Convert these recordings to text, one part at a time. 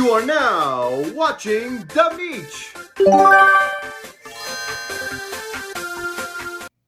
You are now watching The Meech.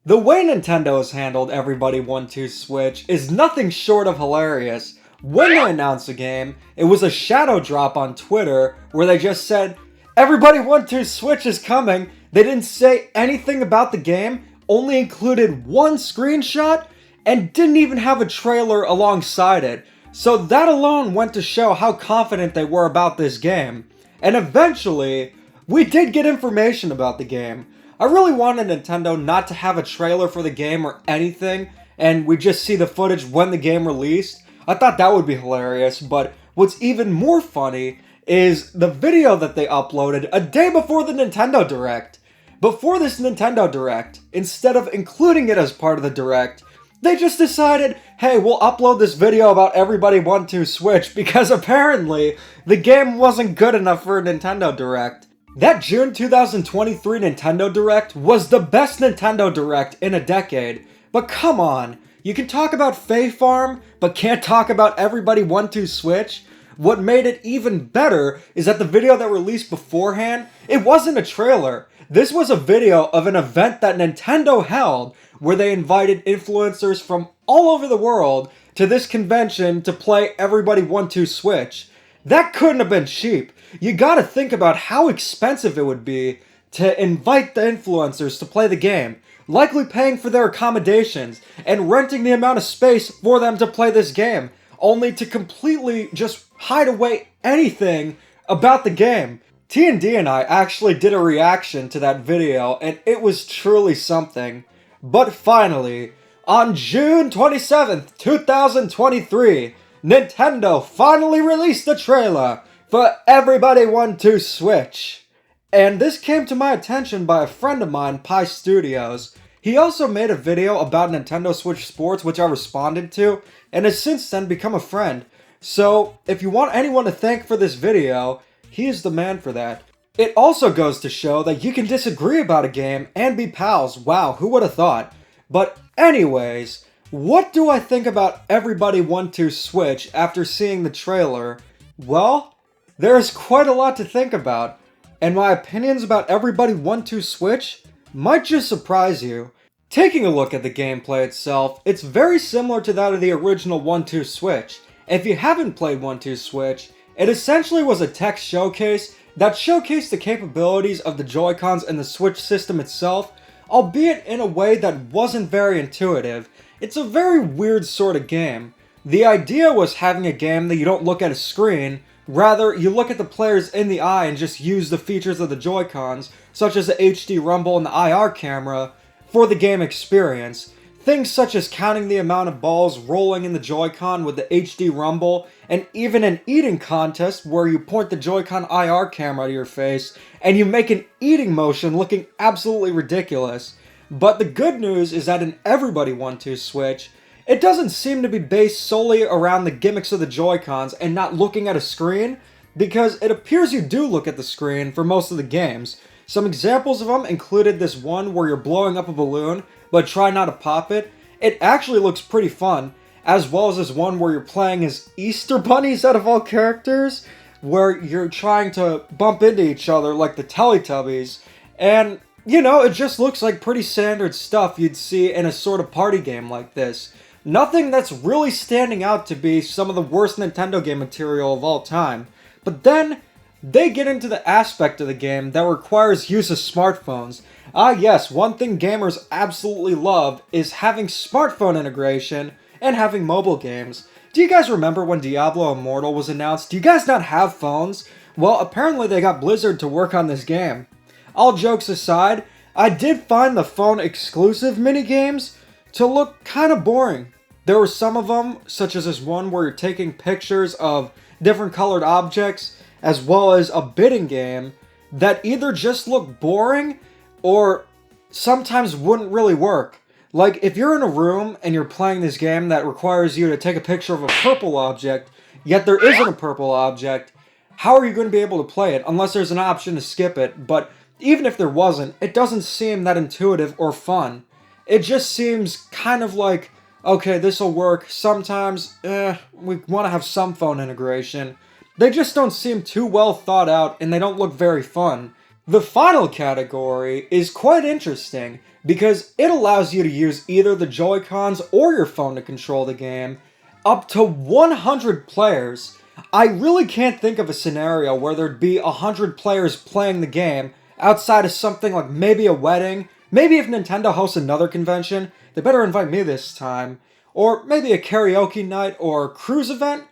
The way Nintendo has handled Everybody 1-2 Switch is nothing short of hilarious. When they announced the game, it was a shadow drop on Twitter where they just said, Everybody 1-2 Switch is coming. They didn't say anything about the game, only included one screenshot, and didn't even have a trailer alongside it. So that alone went to show how confident they were about this game. And eventually, we did get information about the game. I really wanted Nintendo not to have a trailer for the game or anything, and we just see the footage when the game released. I thought that would be hilarious, but what's even more funny is the video that they uploaded a day before the Nintendo Direct. Before this Nintendo Direct, instead of including it as part of the Direct, they just decided, hey, we'll upload this video about Everybody 1-2 Switch because apparently the game wasn't good enough for a Nintendo Direct. That June 2023 Nintendo Direct was the best Nintendo Direct in a decade. But come on, you can talk about Fae Farm, but can't talk about Everybody 1-2 Switch? What made it even better is that the video that released beforehand, it wasn't a trailer. This was a video of an event that Nintendo held where they invited influencers from all over the world to this convention to play Everybody 1-2 Switch. That couldn't have been cheap. You gotta think about how expensive it would be to invite the influencers to play the game, likely paying for their accommodations and renting the amount of space for them to play this game, only to completely just hide away anything about the game. T&D and I actually did a reaction to that video, and it was truly something. But finally, on June 27th, 2023, Nintendo finally released the trailer for Everybody 1-2 Switch. And this came to my attention by a friend of mine, Pi Studios. He also made a video about Nintendo Switch Sports, which I responded to, and has since then become a friend. So, if you want anyone to thank for this video, he is the man for that. It also goes to show that you can disagree about a game and be pals. Wow, who would have thought? But anyways, what do I think about Everybody 1-2 Switch after seeing the trailer? Well, there is quite a lot to think about, and my opinions about Everybody 1-2 Switch might just surprise you. Taking a look at the gameplay itself, it's very similar to that of the original 1-2 Switch. If you haven't played 1-2 Switch, it essentially was a tech showcase that showcased the capabilities of the Joy-Cons and the Switch system itself, albeit in a way that wasn't very intuitive. It's a very weird sort of game. The idea was having a game that you don't look at a screen, rather you look at the players in the eye and just use the features of the Joy-Cons, such as the HD rumble and the IR camera, for the game experience. Things such as counting the amount of balls rolling in the Joy-Con with the HD rumble, and even an eating contest where you point the Joy-Con IR camera to your face and you make an eating motion looking absolutely ridiculous. But the good news is that in Everybody 1-2 Switch, it doesn't seem to be based solely around the gimmicks of the Joy-Cons and not looking at a screen, because it appears you do look at the screen for most of the games. Some examples of them included this one where you're blowing up a balloon, but try not to pop it. It actually looks pretty fun, as well as this one where you're playing as Easter bunnies out of all characters, where you're trying to bump into each other like the Teletubbies, and you know, it just looks like pretty standard stuff you'd see in a sort of party game like this. Nothing that's really standing out to be some of the worst Nintendo game material of all time. But then, they get into the aspect of the game that requires use of smartphones. Ah yes, one thing gamers absolutely love is having smartphone integration and having mobile games. Do you guys remember when Diablo Immortal was announced? Do you guys not have phones? Well, apparently they got Blizzard to work on this game. All jokes aside, I did find the phone exclusive minigames to look kind of boring. There were some of them, such as this one where you're taking pictures of different colored objects, as well as a bidding game, that either just look boring or sometimes wouldn't really work. Like, if you're in a room and you're playing this game that requires you to take a picture of a purple object, yet there isn't a purple object, how are you going to be able to play it unless there's an option to skip it? But even if there wasn't, it doesn't seem that intuitive or fun. It just seems kind of like, okay, this'll work. Sometimes, we want to have some phone integration. They just don't seem too well thought out and they don't look very fun. The final category is quite interesting because it allows you to use either the Joy-Cons or your phone to control the game up to 100 players. I really can't think of a scenario where there'd be 100 players playing the game outside of something like maybe a wedding, maybe if Nintendo hosts another convention, they better invite me this time, or maybe a karaoke night or cruise event.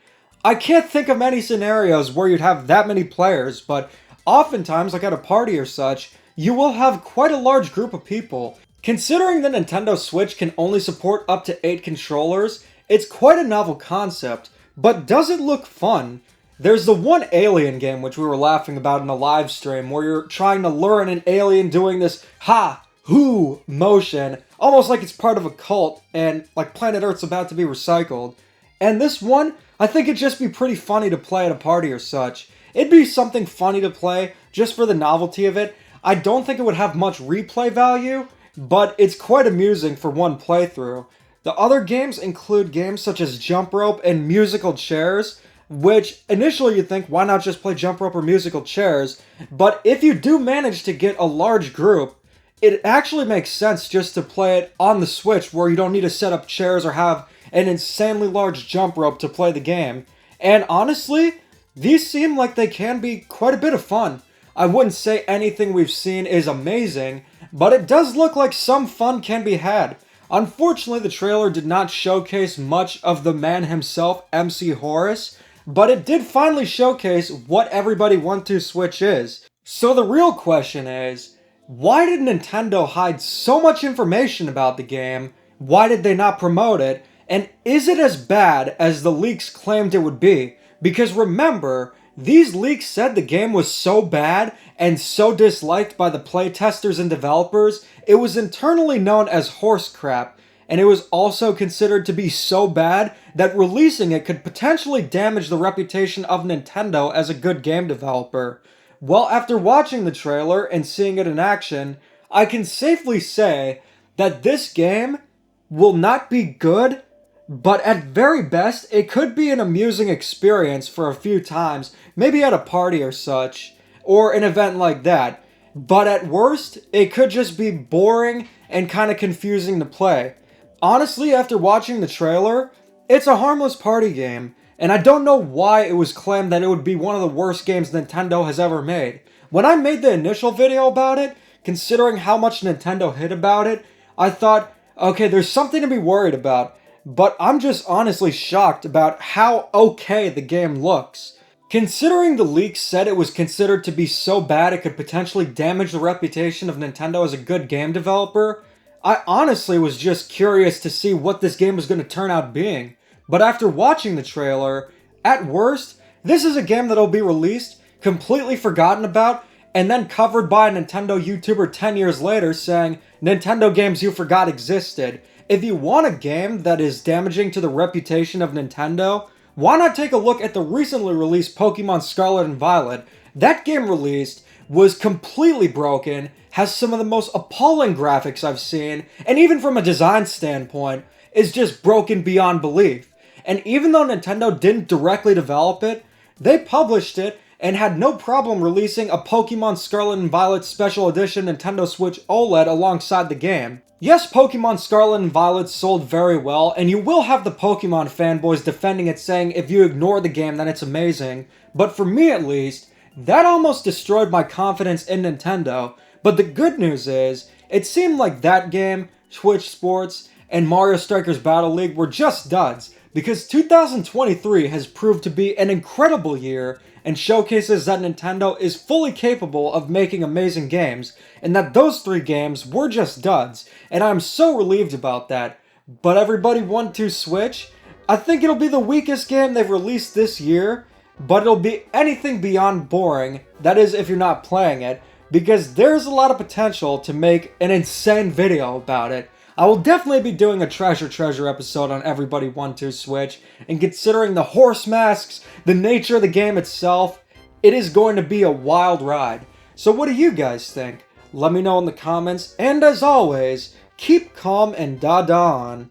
I can't think of many scenarios where you'd have that many players, but oftentimes, like at a party or such, you will have quite a large group of people. Considering the Nintendo Switch can only support up to 8 controllers, it's quite a novel concept, but does it look fun? There's the one Alien game which we were laughing about in a live stream where you're trying to lure in an alien doing this ha-hoo motion, almost like it's part of a cult and like Planet Earth's about to be recycled. And this one, I think it'd just be pretty funny to play at a party or such. It'd be something funny to play, just for the novelty of it. I don't think it would have much replay value, but it's quite amusing for one playthrough. The other games include games such as Jump Rope and Musical Chairs, which initially you'd think, why not just play Jump Rope or Musical Chairs? But if you do manage to get a large group, it actually makes sense just to play it on the Switch where you don't need to set up chairs or have an insanely large jump rope to play the game. And honestly, these seem like they can be quite a bit of fun. I wouldn't say anything we've seen is amazing, but it does look like some fun can be had. Unfortunately, the trailer did not showcase much of the man himself, MC Horus, but it did finally showcase what Everybody 1-2 Switch is. So the real question is, why did Nintendo hide so much information about the game? Why did they not promote it? And is it as bad as the leaks claimed it would be? Because remember, these leaks said the game was so bad and so disliked by the playtesters and developers, it was internally known as horse crap, and it was also considered to be so bad that releasing it could potentially damage the reputation of Nintendo as a good game developer. Well, after watching the trailer and seeing it in action, I can safely say that this game will not be good, but at very best, it could be an amusing experience for a few times, maybe at a party or such, or an event like that. But at worst, it could just be boring and kind of confusing to play. Honestly, after watching the trailer, it's a harmless party game, and I don't know why it was claimed that it would be one of the worst games Nintendo has ever made. When I made the initial video about it, considering how much Nintendo hit about it, I thought, okay, there's something to be worried about. But I'm just honestly shocked about how okay the game looks. Considering the leaks said it was considered to be so bad it could potentially damage the reputation of Nintendo as a good game developer, I honestly was just curious to see what this game was going to turn out being. But after watching the trailer, at worst, this is a game that'll be released, completely forgotten about, and then covered by a Nintendo YouTuber 10 years later saying, "Nintendo games you forgot existed." If you want a game that is damaging to the reputation of Nintendo, why not take a look at the recently released Pokemon Scarlet and Violet? That game released was completely broken, has some of the most appalling graphics I've seen, and even from a design standpoint, is just broken beyond belief. And even though Nintendo didn't directly develop it, they published it and had no problem releasing a Pokemon Scarlet and Violet Special Edition Nintendo Switch OLED alongside the game. Yes, Pokemon Scarlet and Violet sold very well, and you will have the Pokemon fanboys defending it saying if you ignore the game then it's amazing, but for me at least, that almost destroyed my confidence in Nintendo. But the good news is, it seemed like that game, Switch Sports, and Mario Strikers Battle League were just duds, because 2023 has proved to be an incredible year and showcases that Nintendo is fully capable of making amazing games, and that those 3 games were just duds, and I'm so relieved about that. But Everybody 1-2 Switch, I think it'll be the weakest game they've released this year, but it'll be anything beyond boring, that is if you're not playing it, because there's a lot of potential to make an insane video about it. I will definitely be doing a treasure episode on Everybody 1-2 Switch, and considering the horse masks, the nature of the game itself, it is going to be a wild ride. So what do you guys think? Let me know in the comments, and as always, keep calm and da-da on.